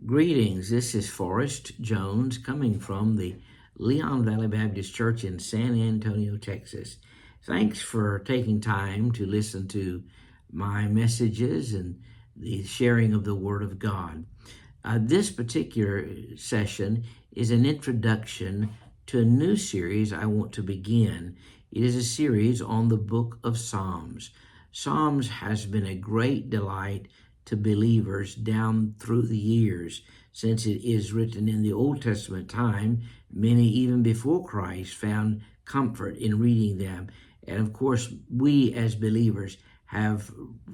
Greetings, this is Forrest Jones coming from the Leon Valley Baptist Church in San Antonio, Texas. Thanks for taking time to listen to my messages and the sharing of the Word of God. This particular session is an introduction to a new series I want to begin. It is a series on the book of Psalms. Psalms has been a great delight to believers down through the years. Since it is written in the Old Testament time, many even before Christ found comfort in reading them. And of course, we as believers have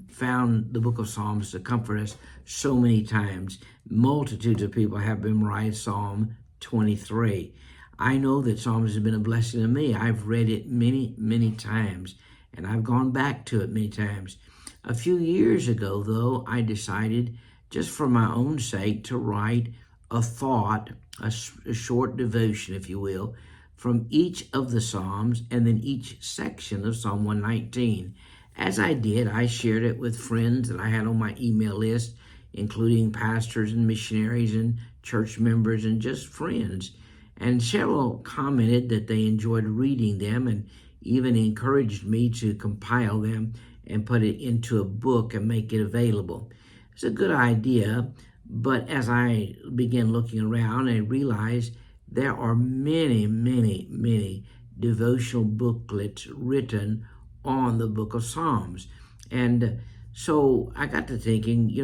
found the book of Psalms to comfort us so many times. Multitudes of people have memorized Psalm 23. I know that Psalms has been a blessing to me. I've read it many, many times, and I've gone back to it many times. A few years ago, though, I decided, just for my own sake, to write a thought, a short devotion, if you will, from each of the Psalms and then each section of Psalm 119. As I did, I shared it with friends that I had on my email list, including pastors and missionaries and church members and just friends. And several commented that they enjoyed reading them and even encouraged me to compile them and put it into a book and make it available. It's a good idea, but as I began looking around, I realized there are many, many, many devotional booklets written on the book of Psalms. And so I got to thinking,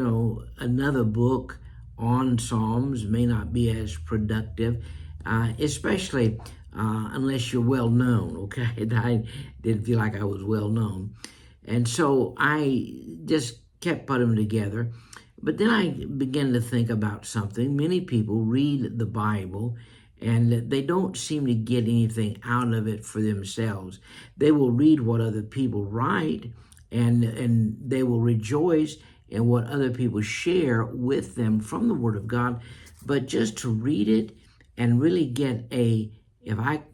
another book on Psalms may not be as productive, especially unless you're well known, okay? I didn't feel like I was well known. And so I just kept putting them together. But then I began to think about something. Many people read the Bible and they don't seem to get anything out of it for themselves. They will read what other people write and they will rejoice in what other people share with them from the Word of God. But just to read it and really get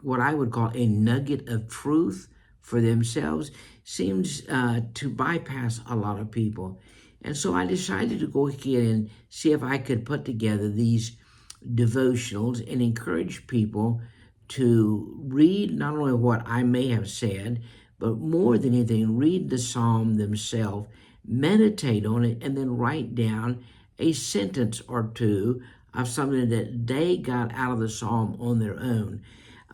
what I would call a nugget of truth for themselves seems to bypass a lot of people. And so I decided to go ahead and see if I could put together these devotionals and encourage people to read not only what I may have said, but more than anything, read the psalm themselves, meditate on it, and then write down a sentence or two of something that they got out of the psalm on their own.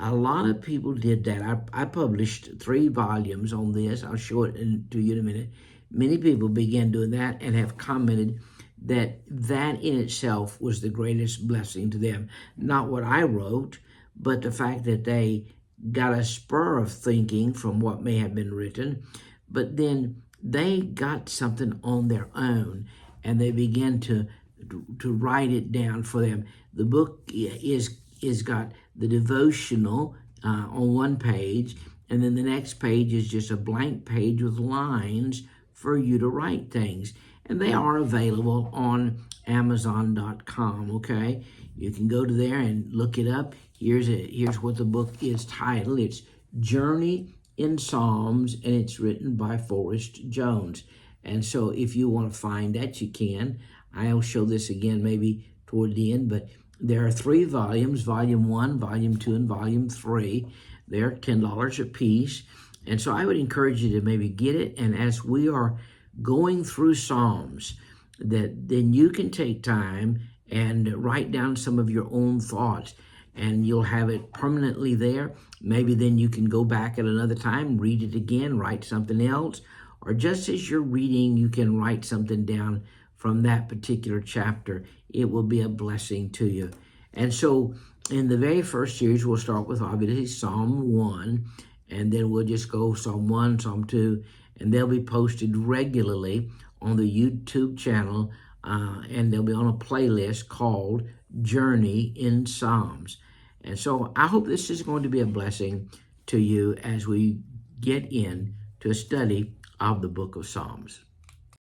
A lot of people did that. I published 3 volumes on this. I'll show it to you in a minute. Many people began doing that and have commented that in itself was the greatest blessing to them. Not what I wrote, but the fact that they got a spur of thinking from what may have been written, but then they got something on their own and they began to write it down for them. The book is got the devotional on one page, and then the next page is just a blank page with lines for you to write things. And they are available on Amazon.com, okay? You can go to there and look it up. Here's what the book is titled. It's Journey in Psalms, and it's written by Forrest Jones. And so if you want to find that, you can. I'll show this again maybe toward the end, but there are 3 volumes, Volume 1, Volume 2, and Volume 3. They're $10 a piece. And so I would encourage you to maybe get it. And as we are going through Psalms, that then you can take time and write down some of your own thoughts. And you'll have it permanently there. Maybe then you can go back at another time, read it again, write something else. Or just as you're reading, you can write something down from that particular chapter. It will be a blessing to you. And so in the very first series, we'll start with obviously Psalm 1, and then we'll just go Psalm 1, Psalm 2, and they'll be posted regularly on the YouTube channel, and they'll be on a playlist called Journey in Psalms. And so I hope this is going to be a blessing to you as we get in to a study of the book of Psalms.